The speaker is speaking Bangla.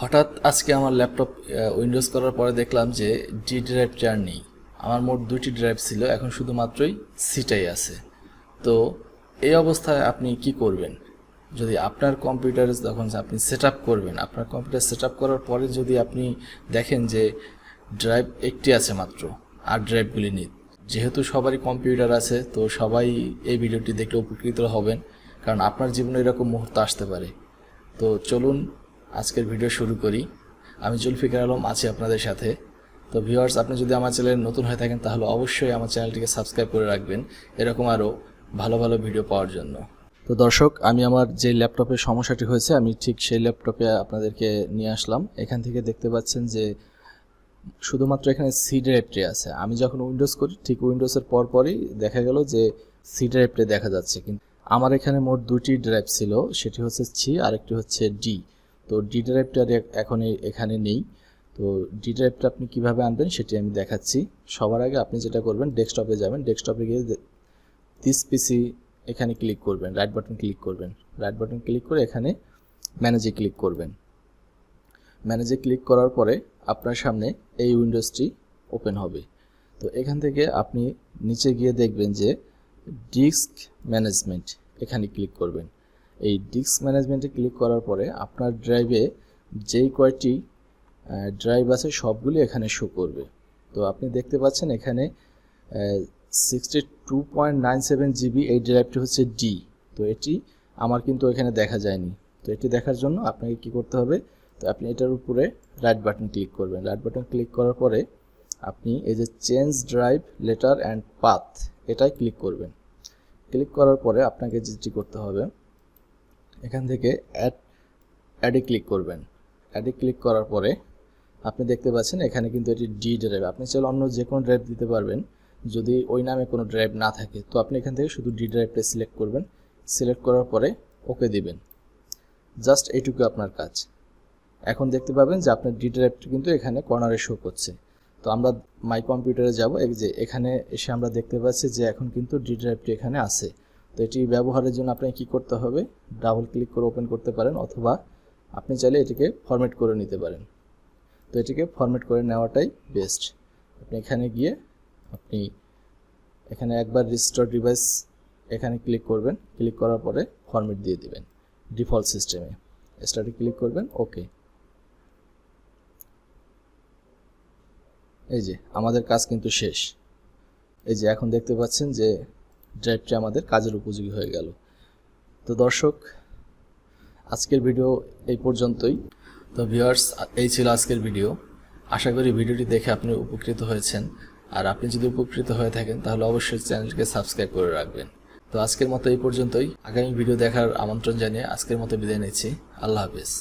হঠাৎ আজকে আমার ল্যাপটপ উইন্ডোজ করার পরে দেখলাম যে ডি ড্রাইভটি আর নেই। আমার মোট 2টি ড্রাইভ ছিল, এখন শুধুমাত্রই সিটাই আছে। তো এই অবস্থায় আপনি কি করবেন? যদি আপনার কম্পিউটারে যখন আপনি সেট আপ করবেন, আপনার কম্পিউটার সেট আপ করার পরে যদি আপনি দেখেন যে ড্রাইভ একটি আছে মাত্র, আর ড্রাইভগুলি নেই, যেহেতু সবারই কম্পিউটার আছে তো সবাই এই ভিডিওটি দেখলে উপকৃত হবেন, কারণ আপনার জীবনে এরকম মুহূর্ত আসতে পারে। তো চলুন আজকের ভিডিও শুরু করি। আমি জুলফিকার আলম আছি আপনাদের সাথে। তো ভিউয়ার্স, আপনি যদি আমার চ্যানেলে নতুন হয়ে থাকেন তাহলে অবশ্যই আমার চ্যানেলটিকে সাবস্ক্রাইব করে রাখবেন এরকম আরও ভালো ভালো ভিডিও পাওয়ার জন্য। তো দর্শক, আমি আমার যে ল্যাপটপের সমস্যাটি হয়েছে আমি ঠিক সেই ল্যাপটপে আপনাদেরকে নিয়ে আসলাম। এখান থেকে দেখতে পাচ্ছেন যে শুধুমাত্র এখানে সি ড্রাইভটি আছে। আমি যখন উইন্ডোজ করি ঠিক উইন্ডোজের পরপরই দেখা গেল যে সি ড্রাইভটি দেখা যাচ্ছে, কিন্তু আমার এখানে মোট 2টি ড্রাইভ ছিল, সেটি হচ্ছে সি আর একটি হচ্ছে ডি। তো ডি ড্রাইভটা এখন এখানে নেই। তো ডি ড্রাইভটা আপনি কীভাবে আনবেন সেটি আমি দেখাচ্ছি। সবার আগে আপনি যেটা করবেন, ডেস্কটপে যাবেন, ডেস্কটপে গিয়ে দিস পিসি এখানে ক্লিক করবেন, রাইট বাটন ক্লিক করবেন, রাইট বাটন ক্লিক করে এখানে ম্যানেজে ক্লিক করবেন। ম্যানেজে ক্লিক করার পরে আপনার সামনে এই উইন্ডোজটি ওপেন হবে। তো এখান থেকে আপনি নিচে গিয়ে দেখবেন যে ডিস্ক ম্যানেজমেন্ট, এখানে ক্লিক করবেন। এই ডিস্ক ম্যানেজমেন্টে ক্লিক করার পরে আপনার ড্রাইভে যেই কয়টি ড্রাইভ আছে সবগুলি এখানে শো করবে। তো আপনি দেখতে পাচ্ছেন এখানে 62.97 জিবি এই ড্রাইভটি হচ্ছে ডি। তো এটি আমার কিন্তু এখানে দেখা যায়নি। তো এটি দেখার জন্য আপনাকে কি করতে হবে, তো আপনি এটার উপরে রাইট বাটন ক্লিক করবেন। রাইট বাটন ক্লিক করার পরে আপনি এই যে change drive letter and path, এটাই ক্লিক করবেন। ক্লিক করার পরে আপনাকে যেটি করতে হবে, এখান থেকে অ্যাডে ক্লিক করবেন। অ্যাডে ক্লিক করার পরে আপনি দেখতে পাচ্ছেন এখানে কিন্তু এটি ডি ড্রাইভ। আপনি চাইলে অন্য যে কোনো ড্রাইভ দিতে পারবেন যদি ওই নামে কোনো ড্রাইভ না থাকে। তো আপনি এখান থেকে শুধু ডি ড্রাইভটা সিলেক্ট করবেন। সিলেক্ট করার পরে ওকে দিবেন। জাস্ট এইটুকু আপনার কাজ। এখন দেখতে পাবেন যে আপনার ডি ড্রাইভটি কিন্তু এখানে কর্নারে শো করছে। তো আমরা মাই কম্পিউটারে যাব, এই যে এখানে এসে আমরা দেখতে পাচ্ছি যে এখন কিন্তু ডি ড্রাইভটি এখানে আছে। তো এটি ব্যবহারের জন্য আপনাকে কী করতে হবে, ডাবল ক্লিক করে ওপেন করতে পারেন, অথবা আপনি চাইলে এটিকে ফরম্যাট করে নিতে পারেন। তো এটিকে ফরম্যাট করে নেওয়াটাই বেস্ট। আপনি এখানে গিয়ে আপনি এখানে একবার রিস্টোর ডিভাইস এখানে ক্লিক করবেন। ক্লিক করার পরে ফরম্যাট দিয়ে দিবেন ডিফল্ট সিস্টেমে। স্টার্টে ক্লিক করবেন, ওকে। এই যে আমাদের কাজ কিন্তু শেষ। এই যে এখন দেখতে পাচ্ছেন যে ড্রাইভটি আমাদের কাজের উপযোগী হয়ে গেল। তো দর্শক, আজকের ভিডিও এই পর্যন্তই। তো ভিউয়ার্স, এই ছিল আজকের ভিডিও। আশা করি ভিডিওটি দেখে আপনি উপকৃত হয়েছেন। আর আপনি যদি উপকৃত হয়ে থাকেন তাহলে অবশ্যই চ্যানেলটিকে সাবস্ক্রাইব করে রাখবেন। তো আজকের মতো এই পর্যন্তই। আগামী ভিডিও দেখার আমন্ত্রণ জানিয়ে আজকের মতো বিদায় নিচ্ছি। আল্লাহ হাফেজ।